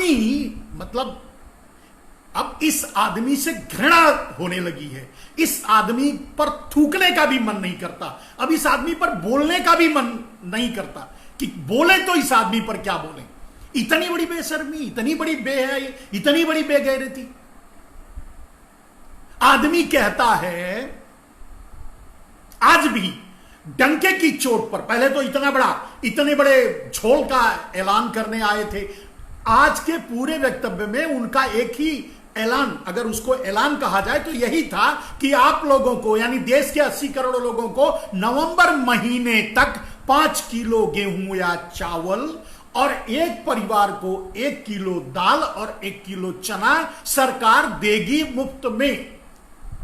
आदमी मतलब अब इस आदमी से घृणा होने लगी है, इस आदमी पर थूकने का भी मन नहीं करता, अब इस आदमी पर बोलने का भी मन नहीं करता कि बोले तो इस आदमी पर क्या बोले। इतनी बड़ी बेशर्मी, इतनी बड़ी बेहयाई, इतनी बड़ी बेगैरती। आदमी कहता है आज भी डंके की चोट पर, पहले तो इतने बड़े झोल का ऐलान करने आए थे, आज के पूरे वक्तव्य में उनका एक ही ऐलान, अगर उसको ऐलान कहा जाए तो यही था कि आप लोगों को, यानी देश के 80 करोड़ लोगों को नवंबर महीने तक 5 किलो गेहूं या चावल और एक परिवार को 1 किलो दाल और 1 किलो चना सरकार देगी मुफ्त में।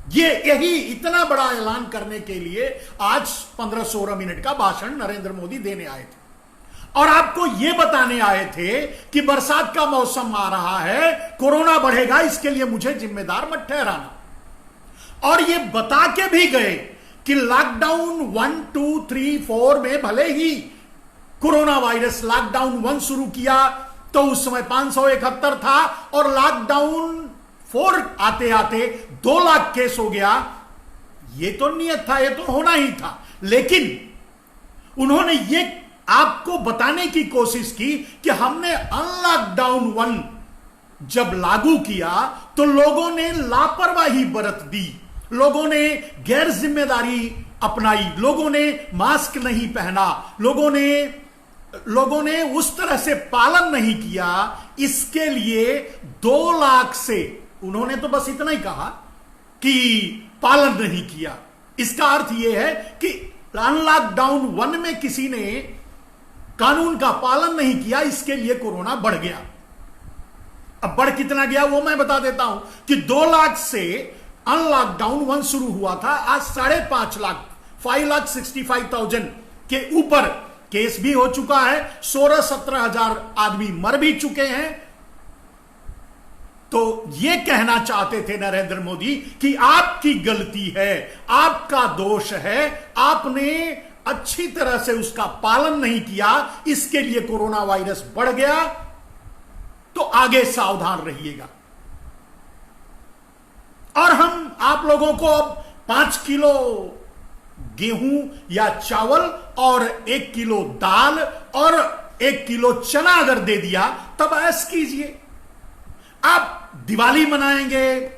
यही इतना बड़ा ऐलान करने के लिए आज 15-16 मिनट का भाषण नरेंद्र मोदी देने आए थे और आपको यह बताने आए थे कि बरसात का मौसम आ रहा है, कोरोना बढ़ेगा, इसके लिए मुझे जिम्मेदार मत ठहराना। और ये बता के भी गए कि लॉकडाउन 1, 2, 3, 4 में भले ही कोरोना वायरस लॉकडाउन 1 शुरू किया तो उस समय 571 था और लॉकडाउन 4 आते आते 2 लाख केस हो गया। ये तो नियत था, ये तो होना ही था, लेकिन उन्होंने ये आपको बताने की कोशिश की कि हमने अनलॉकडाउन 1 जब लागू किया तो लोगों ने लापरवाही बरत दी, लोगों ने गैर जिम्मेदारी अपनाई, लोगों ने मास्क नहीं पहना, लोगों ने उस तरह से पालन नहीं किया। इसके लिए 2 लाख से, उन्होंने तो बस इतना ही कहा कि पालन नहीं किया। इसका अर्थ यह है कि अनलॉकडाउन 1 में किसी ने कानून का पालन नहीं किया, इसके लिए कोरोना बढ़ गया। अब बढ़ कितना गया वो मैं बता देता हूं कि 2 लाख से अनलॉकडाउन 1 शुरू हुआ था, आज 5.5 लाख 5,65,000 के ऊपर केस भी हो चुका है, 16-17 हजार आदमी मर भी चुके हैं। तो यह कहना चाहते थे नरेंद्र मोदी कि आपकी गलती है, आपका दोष है, आपने अच्छी तरह से उसका पालन नहीं किया, इसके लिए कोरोना वायरस बढ़ गया, तो आगे सावधान रहिएगा। और हम आप लोगों को अब 5 किलो गेहूं या चावल और 1 किलो दाल और 1 किलो चना अगर दे दिया तब ऐश कीजिए। आप दिवाली मनाएंगे,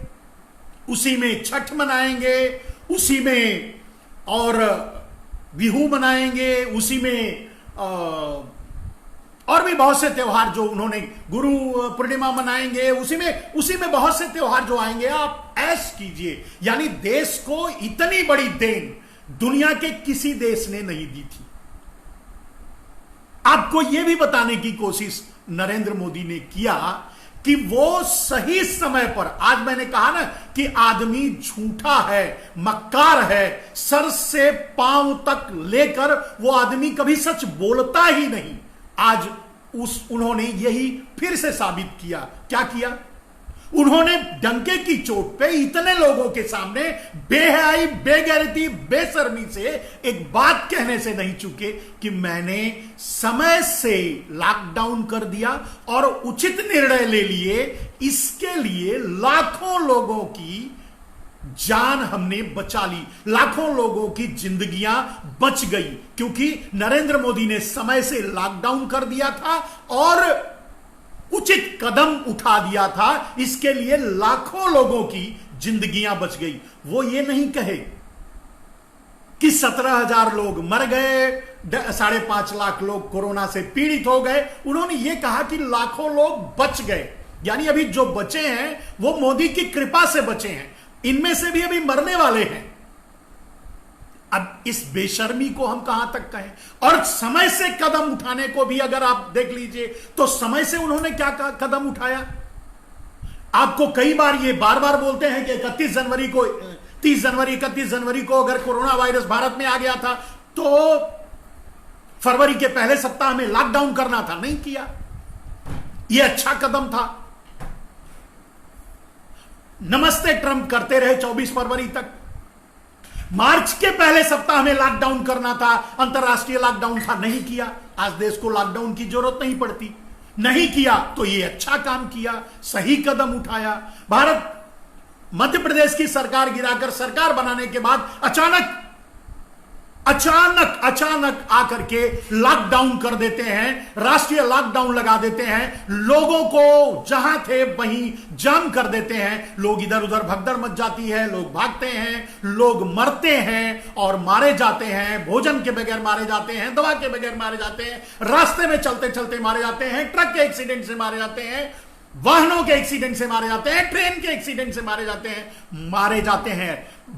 उसी में छठ मनाएंगे, उसी में और बिहू मनाएंगे, उसी में और भी बहुत से त्योहार जो उन्होंने, गुरु पूर्णिमा मनाएंगे, उसी में बहुत से त्योहार जो आएंगे, आप ऐश कीजिए। यानी देश को इतनी बड़ी देन दुनिया के किसी देश ने नहीं दी थी। आपको यह भी बताने की कोशिश नरेंद्र मोदी ने किया कि वो सही समय पर, आज मैंने कहा ना कि आदमी झूठा है, मक्कार है, सर से पांव तक लेकर वो आदमी कभी सच बोलता ही नहीं। आज उन्होंने यही फिर से साबित किया। क्या किया? उन्होंने डंके की चोट पे इतने लोगों के सामने बेहयाई, बेगैरती, बेशर्मी से एक बात कहने से नहीं चूके कि मैंने समय से लॉकडाउन कर दिया और उचित निर्णय ले लिए, इसके लिए लाखों लोगों की जान हमने बचा ली, लाखों लोगों की जिंदगियां बच गई, क्योंकि नरेंद्र मोदी ने समय से लॉकडाउन कर दिया था और उचित कदम उठा दिया था। इसके लिए लाखों लोगों की जिंदगियां बच गई। वो ये नहीं कहे कि 17,000 लोग मर गए, 5.5 लाख लोग कोरोना से पीड़ित हो गए। उन्होंने ये कहा कि लाखों लोग बच गए, यानी अभी जो बचे हैं वो मोदी की कृपा से बचे हैं, इनमें से भी अभी मरने वाले हैं। अब इस बेशर्मी को हम कहां तक कहें? और समय से कदम उठाने को भी अगर आप देख लीजिए तो समय से उन्होंने क्या कदम उठाया। आपको कई बार ये बार बार बोलते हैं कि 31 जनवरी को 30 जनवरी 31 जनवरी को अगर कोरोना वायरस भारत में आ गया था तो फरवरी के पहले सप्ताह में लॉकडाउन करना था, नहीं किया। यह अच्छा कदम था। नमस्ते ट्रंप करते रहे 24 फरवरी तक। मार्च के पहले सप्ताह में लॉकडाउन करना था, अंतरराष्ट्रीय लॉकडाउन था, नहीं किया। आज देश को लॉकडाउन की जरूरत नहीं पड़ती। नहीं किया तो ये अच्छा काम किया, सही कदम उठाया। भारत मध्य प्रदेश की सरकार गिराकर सरकार बनाने के बाद अचानक आकर के लॉकडाउन कर देते हैं, राष्ट्रीय लॉकडाउन लगा देते हैं, लोगों को जहां थे वहीं जाम कर देते हैं। लोग इधर उधर भगदड़ मच जाती है, लोग भागते हैं, लोग मरते हैं और मारे जाते हैं, भोजन के बगैर मारे जाते हैं, दवा के बगैर मारे जाते हैं, रास्ते में चलते चलते मारे जाते हैं, ट्रक के एक्सीडेंट से मारे जाते हैं, वाहनों के एक्सीडेंट से मारे जाते हैं, ट्रेन के एक्सीडेंट से मारे जाते हैं,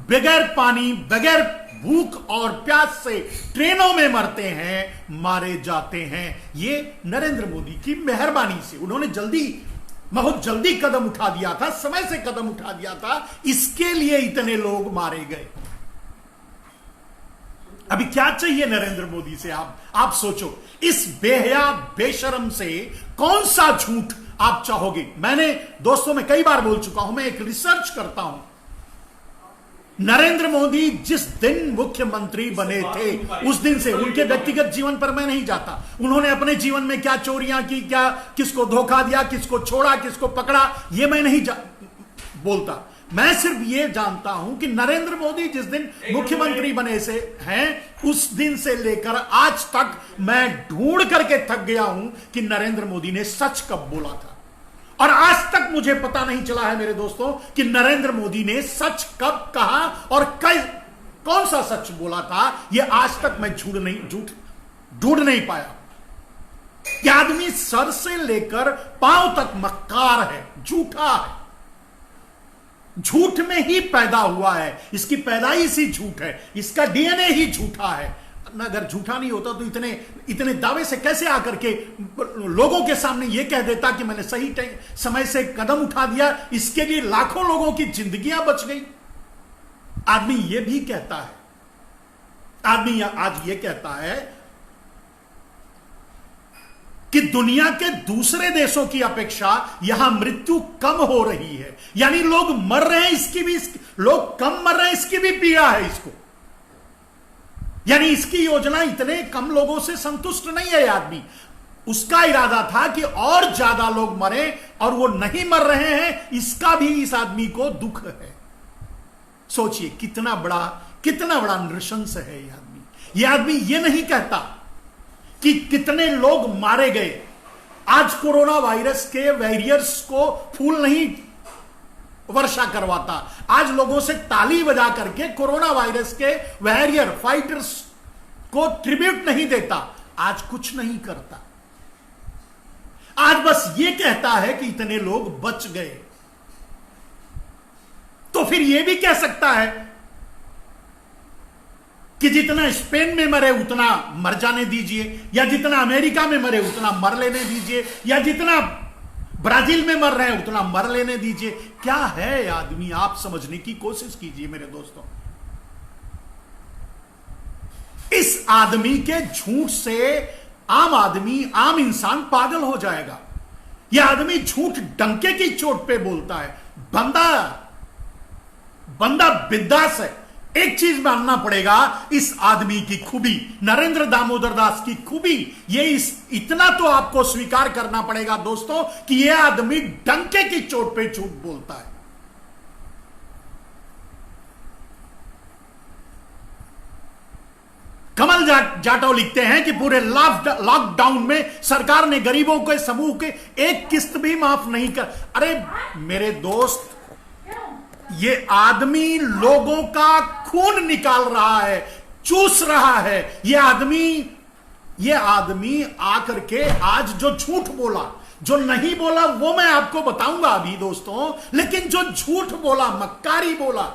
बगैर पानी, बगैर भूख और प्यास से ट्रेनों में मरते हैं, मारे जाते हैं। ये नरेंद्र मोदी की मेहरबानी से, उन्होंने बहुत जल्दी कदम उठा दिया था, समय से कदम उठा दिया था, इसके लिए इतने लोग मारे गए। अभी क्या चाहिए नरेंद्र मोदी से? आप सोचो, इस बेहया बेशरम से कौन सा झूठ आप चाहोगे? मैंने दोस्तों में कई बार बोल चुका हूं, मैं एक रिसर्च करता हूं। नरेंद्र मोदी जिस दिन मुख्यमंत्री बने थे उस दिन से उनके व्यक्तिगत जीवन पर मैं नहीं जाता। उन्होंने अपने जीवन में क्या चोरियां की, क्या किसको धोखा दिया, किसको छोड़ा, किसको पकड़ा, ये मैं नहीं बोलता। मैं सिर्फ ये जानता हूं कि नरेंद्र मोदी जिस दिन मुख्यमंत्री बने से हैं उस दिन से लेकर आज तक मैं ढूंढ करके थक गया हूं कि नरेंद्र मोदी ने सच कब बोला था। और आज तक मुझे पता नहीं चला है मेरे दोस्तों कि नरेंद्र मोदी ने सच कब कहा और कौन सा सच बोला था। यह आज तक मैं ढूंढ नहीं पाया। यह आदमी सर से लेकर पांव तक मक्कार है, झूठा है, झूठ में ही पैदा हुआ है, इसकी पैदाइश ही झूठ है, इसका डीएनए ही झूठा है। अगर झूठा नहीं होता तो इतने दावे से कैसे आकर के लोगों के सामने यह कह देता कि मैंने सही समय से कदम उठा दिया, इसके लिए लाखों लोगों की जिंदगियां बच गई। आदमी यह भी कहता है, आदमी आज यह कहता है कि दुनिया के दूसरे देशों की अपेक्षा यहां मृत्यु कम हो रही है, यानी लोग मर रहे हैं, लोग कम मर रहे हैं, इसकी भी पीड़ा है इसको। यानी इसकी योजना इतने कम लोगों से संतुष्ट नहीं है आदमी। उसका इरादा था कि और ज्यादा लोग मरे और वो नहीं मर रहे हैं, इसका भी इस आदमी को दुख है। सोचिए कितना बड़ा नृशंस है यह आदमी। यह आदमी ये नहीं कहता कि कितने लोग मारे गए। आज कोरोना वायरस के वॉरियर्स को फूल नहीं वर्षा करवाता, आज लोगों से ताली बजा करके कोरोना वायरस के वॉरियर फाइटर्स को ट्रिब्यूट नहीं देता, आज कुछ नहीं करता। आज बस ये कहता है कि इतने लोग बच गए। तो फिर यह भी कह सकता है कि जितना स्पेन में मरे उतना मर जाने दीजिए, या जितना अमेरिका में मरे उतना मर लेने दीजिए, या जितना ब्राजील में मर रहे हैं उतना मर लेने दीजिए। क्या है आदमी, आप समझने की कोशिश कीजिए मेरे दोस्तों। इस आदमी के झूठ से आम आदमी, आम इंसान पागल हो जाएगा। यह आदमी झूठ डंके की चोट पे बोलता है। बंदा बिंदास है। एक चीज मानना पड़ेगा इस आदमी की खूबी, नरेंद्र दामोदर दास की खूबी, इतना तो आपको स्वीकार करना पड़ेगा दोस्तों कि यह आदमी डंके की चोट पे झूठ बोलता है। कमल जाटव लिखते हैं कि पूरे लॉकडाउन में सरकार ने गरीबों के समूह के एक किस्त भी माफ नहीं कर। अरे मेरे दोस्त, ये आदमी लोगों का खून निकाल रहा है, चूस रहा है। ये आदमी आकर के आज जो झूठ बोला, जो नहीं बोला वो मैं आपको बताऊंगा अभी दोस्तों, लेकिन जो झूठ बोला, मक्कारी बोला,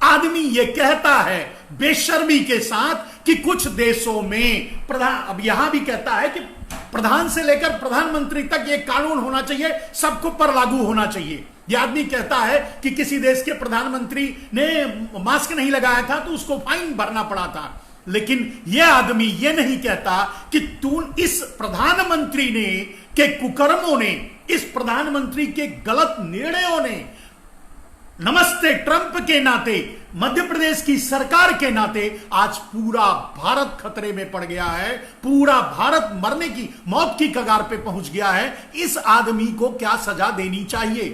आदमी ये कहता है बेशर्मी के साथ कि कुछ देशों में अब यहां भी कहता है कि प्रधान से लेकर प्रधानमंत्री तक ये कानून होना चाहिए, सबको पर लागू होना चाहिए। यह आदमी कहता है कि किसी देश के प्रधानमंत्री ने मास्क नहीं लगाया था तो उसको फाइन भरना पड़ा था, लेकिन यह आदमी यह नहीं कहता कि इस प्रधानमंत्री ने के कुकर्मों ने, इस प्रधानमंत्री के गलत निर्णयों ने नमस्ते ट्रंप के नाते, मध्य प्रदेश की सरकार के नाते आज पूरा भारत खतरे में पड़ गया है, पूरा भारत मरने की, मौत की कगार पे पहुंच गया है। इस आदमी को क्या सजा देनी चाहिए?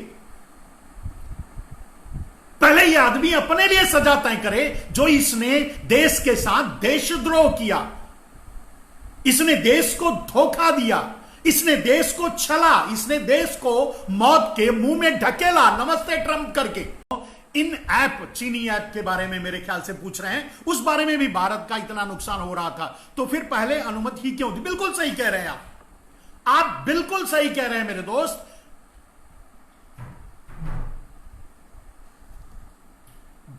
पहले यह आदमी अपने लिए सजा तय करे। जो इसने देश के साथ देशद्रोह किया, इसने देश को धोखा दिया, इसने देश को छला, इसने देश को मौत के मुंह में ढकेला नमस्ते ट्रंप करके। इन ऐप, चीनी ऐप के बारे में मेरे ख्याल से पूछ रहे हैं, उस बारे में भी भारत का इतना नुकसान हो रहा था, तो फिर पहले अनुमति ही क्यों दी? बिल्कुल सही कह रहे हैं आप बिल्कुल सही कह रहे हैं मेरे दोस्त।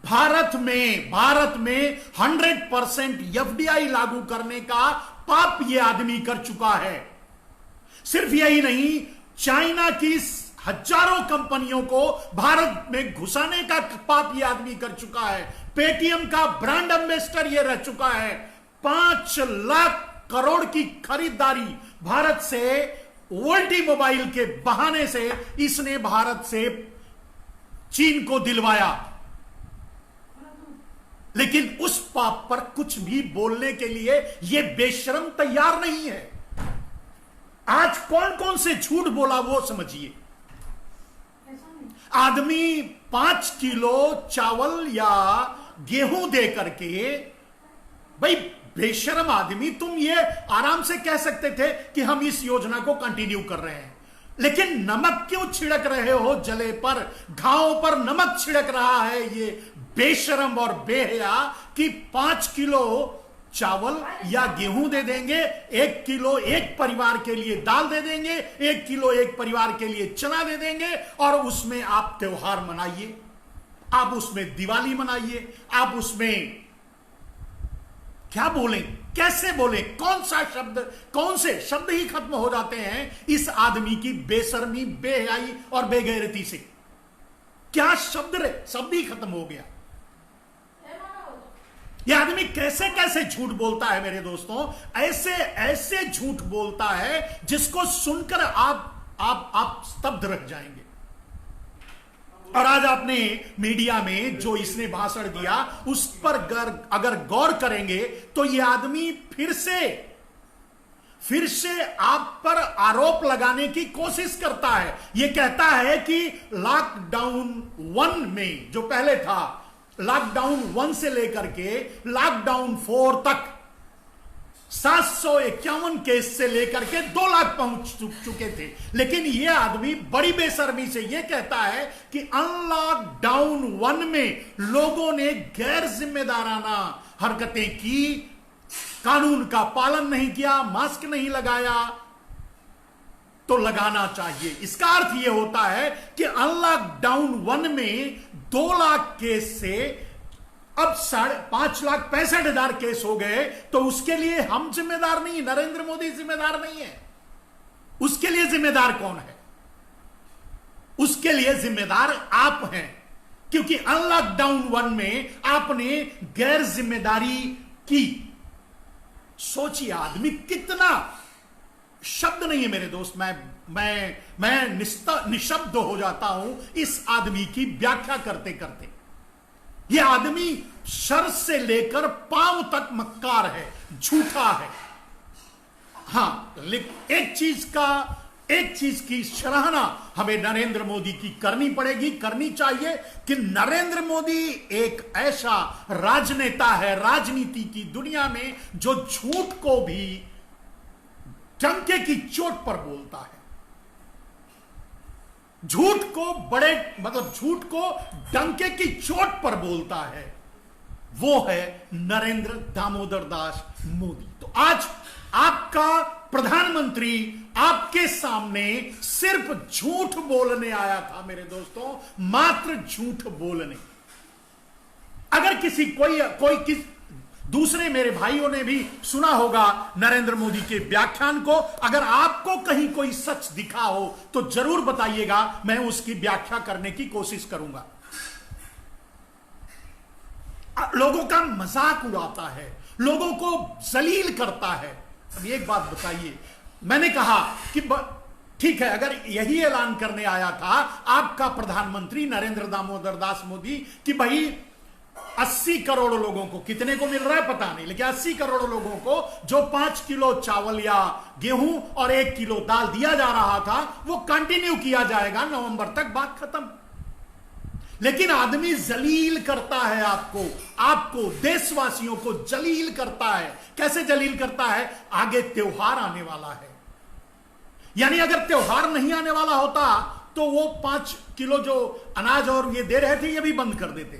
भारत में 100% एफडीआई लागू करने का पाप यह आदमी कर चुका है। सिर्फ यही नहीं, चाइना की हजारों कंपनियों को भारत में घुसाने का पाप यह आदमी कर चुका है। पेटीएम का ब्रांड एम्बेसडर यह रह चुका है। 5 लाख करोड़ की खरीदारी भारत से वोल्टी मोबाइल के बहाने से इसने भारत से चीन को दिलवाया, लेकिन उस पाप पर कुछ भी बोलने के लिए यह बेशरम तैयार नहीं है। आज कौन कौन से झूठ बोला वो समझिए। आदमी 5 किलो चावल या गेहूं दे करके, भाई बेशरम आदमी, तुम ये आराम से कह सकते थे कि हम इस योजना को कंटिन्यू कर रहे हैं, लेकिन नमक क्यों छिड़क रहे हो? जले पर, घावों पर नमक छिड़क रहा है ये बेशरम और बेहया कि 5 किलो चावल या गेहूं दे देंगे, 1 किलो एक परिवार के लिए दाल दे देंगे, 1 किलो एक परिवार के लिए चना दे देंगे, और उसमें आप त्योहार मनाइए, आप उसमें दिवाली मनाइए, आप उसमें क्या बोलें, कैसे बोलें, कौन सा शब्द, कौन से शब्द ही खत्म हो जाते हैं इस आदमी की बेशर्मी, बेहयाई और बेगैरती से। क्या शब्द ही खत्म हो गया। यह आदमी कैसे कैसे झूठ बोलता है मेरे दोस्तों, ऐसे ऐसे झूठ बोलता है जिसको सुनकर आप स्तब्ध रह जाएंगे। और आज आपने मीडिया में जो इसने भाषण दिया उस पर अगर गौर करेंगे तो यह आदमी फिर से आप पर आरोप लगाने की कोशिश करता है। यह कहता है कि लॉकडाउन 1 में, जो पहले था, लॉकडाउन 1 से लेकर के लॉकडाउन 4 तक 751 केस से लेकर के 2 लाख पहुंच चुके थे, लेकिन यह आदमी बड़ी बेशर्मी से यह कहता है कि अनलॉकडाउन 1 में लोगों ने गैर जिम्मेदाराना हरकतें की, कानून का पालन नहीं किया, मास्क नहीं लगाया, तो लगाना चाहिए। इसका अर्थ यह होता है कि अनलॉकडाउन 1 में 2 लाख केस से अब 5,65,000 केस हो गए, तो उसके लिए हम जिम्मेदार नहीं, नरेंद्र मोदी जिम्मेदार नहीं है। उसके लिए जिम्मेदार कौन है? उसके लिए जिम्मेदार आप हैं, क्योंकि अनलॉकडाउन 1 में आपने गैर जिम्मेदारी की। सोचिए आदमी कितना, शब्द नहीं है मेरे दोस्त, मैं निशब्द हो जाता हूं इस आदमी की व्याख्या करते करते। यह आदमी सर से लेकर पांव तक मक्कार है, झूठा है। हां, लेकिन एक चीज की सराहना हमें नरेंद्र मोदी की करनी पड़ेगी, करनी चाहिए कि नरेंद्र मोदी एक ऐसा राजनेता है राजनीति की दुनिया में जो झूठ को भी डंके की चोट पर बोलता है। झूठ को डंके की चोट पर बोलता है, वो है नरेंद्र दामोदर दास मोदी। तो आज आपका प्रधानमंत्री आपके सामने सिर्फ झूठ बोलने आया था मेरे दोस्तों, मात्र झूठ बोलने। अगर कोई दूसरे मेरे भाइयों ने भी सुना होगा नरेंद्र मोदी के व्याख्यान को, अगर आपको कहीं कोई सच दिखा हो तो जरूर बताइएगा, मैं उसकी व्याख्या करने की कोशिश करूंगा। लोगों का मजाक उड़ाता है, लोगों को जलील करता है। अब एक बात बताइए, मैंने कहा कि ठीक है, अगर यही ऐलान करने आया था आपका प्रधानमंत्री नरेंद्र दामोदर दास मोदी कि भाई 80 करोड़ लोगों को, कितने को मिल रहा है पता नहीं, लेकिन 80 करोड़ लोगों को जो 5 किलो चावल या गेहूं और 1 किलो दाल दिया जा रहा था वो कंटिन्यू किया जाएगा नवंबर तक, बात खत्म। लेकिन आदमी जलील करता है आपको देशवासियों को जलील करता है। कैसे जलील करता है? आगे त्योहार आने वाला है, यानी अगर त्योहार नहीं आने वाला होता तो वो 5 किलो जो अनाज और ये दे रहे थे ये भी बंद कर देते।